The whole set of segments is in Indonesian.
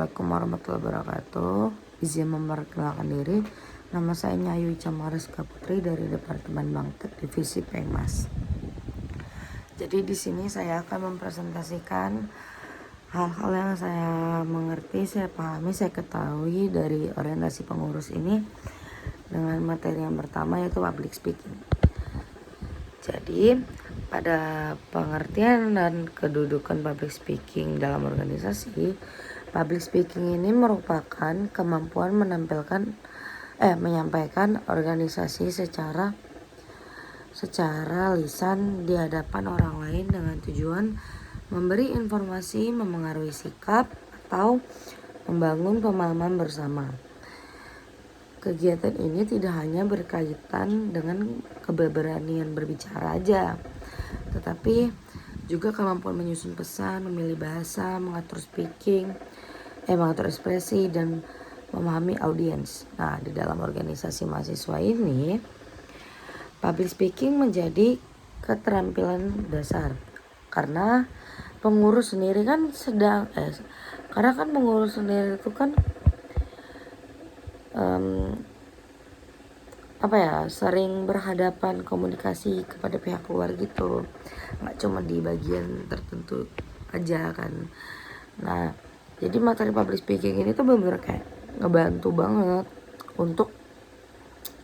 Assalamualaikum warahmatullahi wabarakatuh. Izin memperkenalkan diri. Nama saya Nyayu Ica Mariska Putri dari Departemen Bangtek Divisi Pengmas. Jadi di sini saya akan mempresentasikan hal-hal yang saya mengerti, saya pahami, saya ketahui dari orientasi pengurus ini dengan materi yang pertama yaitu public speaking. Jadi pada pengertian dan kedudukan public speaking dalam organisasi, public speaking ini merupakan kemampuan menyampaikan organisasi secara lisan di hadapan orang lain dengan tujuan memberi informasi, memengaruhi sikap, atau membangun pemahaman bersama. Kegiatan ini tidak hanya berkaitan dengan keberanian berbicara aja, tetapi juga kemampuan menyusun pesan, memilih bahasa, mengatur ekspresi, dan memahami audiens. Nah, di dalam organisasi mahasiswa ini, public speaking menjadi keterampilan dasar. Karena pengurus sendiri kan itu kan sering berhadapan komunikasi kepada pihak luar gitu, nggak cuma di bagian tertentu aja kan. Nah, jadi materi public speaking ini tuh bener-bener kayak ngebantu banget untuk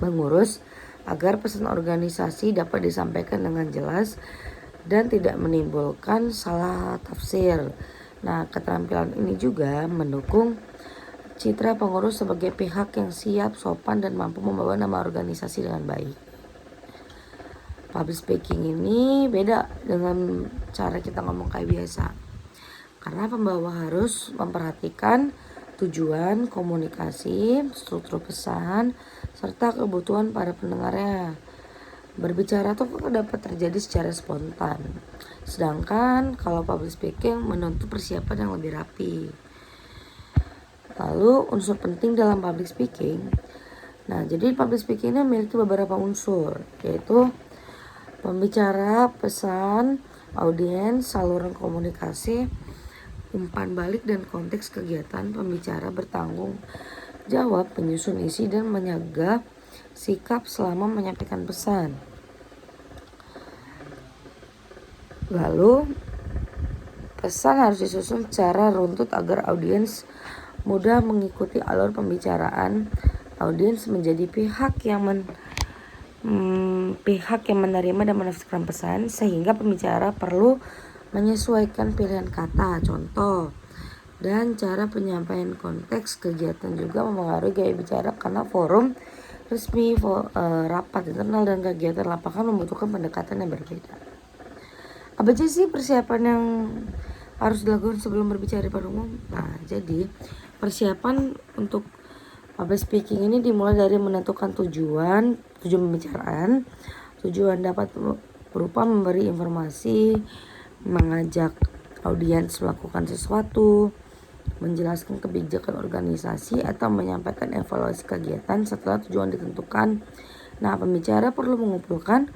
mengurus agar pesan organisasi dapat disampaikan dengan jelas dan tidak menimbulkan salah tafsir. Nah, keterampilan ini juga mendukung citra pengurus sebagai pihak yang siap, sopan, dan mampu membawa nama organisasi dengan baik. Public speaking ini beda dengan cara kita ngomong kayak biasa. Karena pembawa harus memperhatikan tujuan komunikasi, struktur pesan, serta kebutuhan para pendengarnya. Berbicara tuh dapat terjadi secara spontan. Sedangkan kalau public speaking menuntut persiapan yang lebih rapi. Lalu unsur penting dalam public speaking. Nah, jadi public speaking ini memiliki beberapa unsur, yaitu pembicara, pesan, audiens, saluran komunikasi, umpan balik, dan konteks kegiatan. Pembicara bertanggung jawab menyusun isi dan menjaga sikap selama menyampaikan pesan. Lalu pesan harus disusun secara runtut agar audiens mudah mengikuti alur pembicaraan. Audiens menjadi pihak yang menerima dan menafsirkan pesan, sehingga pembicara perlu menyesuaikan pilihan kata, contoh, dan cara penyampaian. Konteks kegiatan juga mempengaruhi gaya bicara karena forum resmi, rapat internal, dan kegiatan lapangan membutuhkan pendekatan yang berbeda. Apa aja sih persiapan yang harus dilakukan sebelum berbicara di depan umum? Nah, jadi persiapan untuk public speaking ini dimulai dari menentukan tujuan pembicaraan. Tujuan dapat berupa memberi informasi, mengajak audiens melakukan sesuatu, menjelaskan kebijakan organisasi, atau menyampaikan evaluasi kegiatan setelah tujuan ditentukan. Nah, pembicara perlu mengumpulkan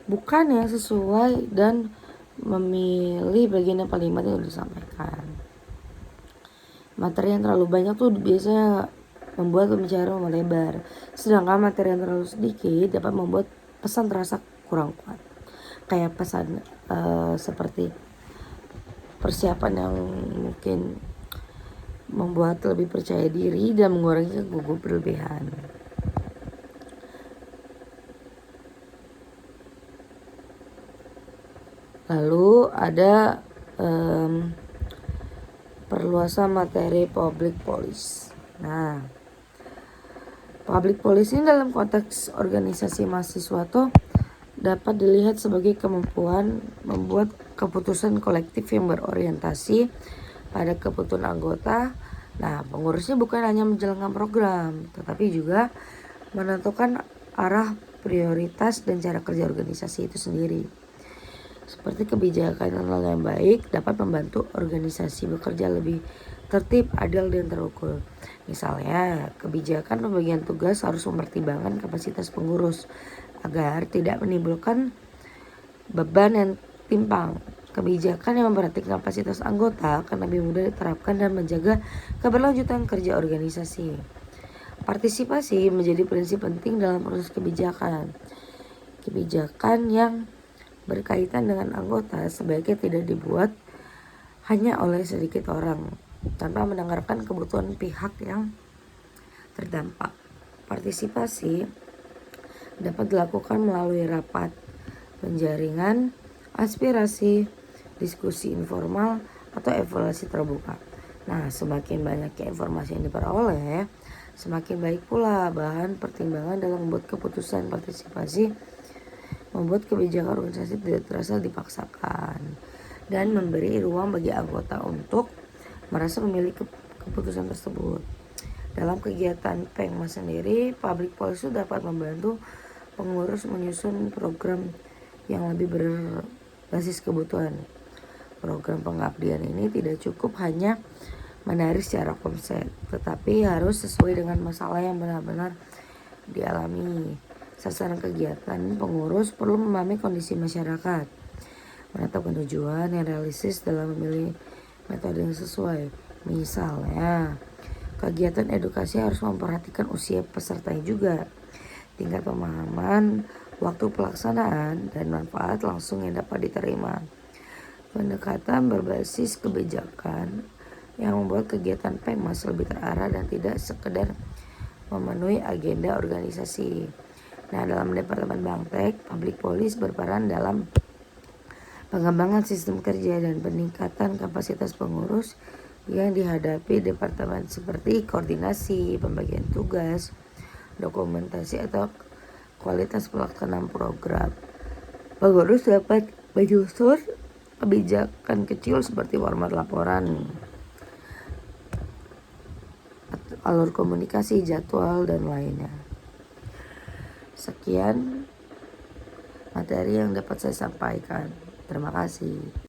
bukan yang sesuai dan memilih bagian yang paling penting untuk disampaikan. Materi yang terlalu banyak tuh biasanya membuat pembicara melebar, sedangkan materi yang terlalu sedikit dapat membuat pesan terasa kurang kuat. Kayak pesan seperti persiapan yang mungkin membuat lebih percaya diri dan mengurangi gugup berlebihan. Lalu ada perluasan materi public policy. Nah, public policy ini dalam konteks organisasi mahasiswa tuh dapat dilihat sebagai kemampuan membuat keputusan kolektif yang berorientasi pada kebutuhan anggota. Nah, pengurusnya bukan hanya menjalankan program, tetapi juga menentukan arah, prioritas, dan cara kerja organisasi itu sendiri. Seperti kebijakan yang baik dapat membantu organisasi bekerja lebih tertib, adil, dan terukur. Misalnya, kebijakan pembagian tugas harus mempertimbangkan kapasitas pengurus agar tidak menimbulkan beban yang timpang. Kebijakan yang memperhatikan kapasitas anggota akan lebih mudah diterapkan dan menjaga keberlanjutan kerja organisasi. Partisipasi menjadi prinsip penting dalam proses kebijakan. Kebijakan yang berkaitan dengan anggota sebaiknya tidak dibuat hanya oleh sedikit orang tanpa mendengarkan kebutuhan pihak yang terdampak. Partisipasi dapat dilakukan melalui rapat, penjaringan, aspirasi, diskusi informal, atau evaluasi terbuka. Nah, semakin banyaknya informasi yang diperoleh, semakin baik pula bahan pertimbangan dalam membuat keputusan. Partisipasi membuat kebijakan organisasi tidak terasa dipaksakan dan memberi ruang bagi anggota untuk merasa memiliki keputusan tersebut. Dalam kegiatan Pengma sendiri, public policy dapat membantu pengurus menyusun program yang lebih berbasis kebutuhan. Program pengabdian ini tidak cukup hanya menarik secara konsep, tetapi harus sesuai dengan masalah yang benar-benar dialami. Sasaran kegiatan pengurus perlu memahami kondisi masyarakat, menetapkan tujuan yang realistis dalam memilih metode yang sesuai. Misalnya, kegiatan edukasi harus memperhatikan usia pesertanya juga, tingkat pemahaman, waktu pelaksanaan, dan manfaat langsung yang dapat diterima. Pendekatan berbasis kebijakan yang membuat kegiatan Pengmas lebih terarah dan tidak sekedar memenuhi agenda organisasi. Nah, dalam Departemen Bangtek, Public Policy berperan dalam pengembangan sistem kerja dan peningkatan kapasitas pengurus yang dihadapi departemen seperti koordinasi, pembagian tugas, dokumentasi, atau kualitas pelaksanaan program. Pengurus dapat menyusun kebijakan kecil seperti format laporan, alur komunikasi, jadwal, dan lainnya. Sekian materi yang dapat saya sampaikan. Terima kasih.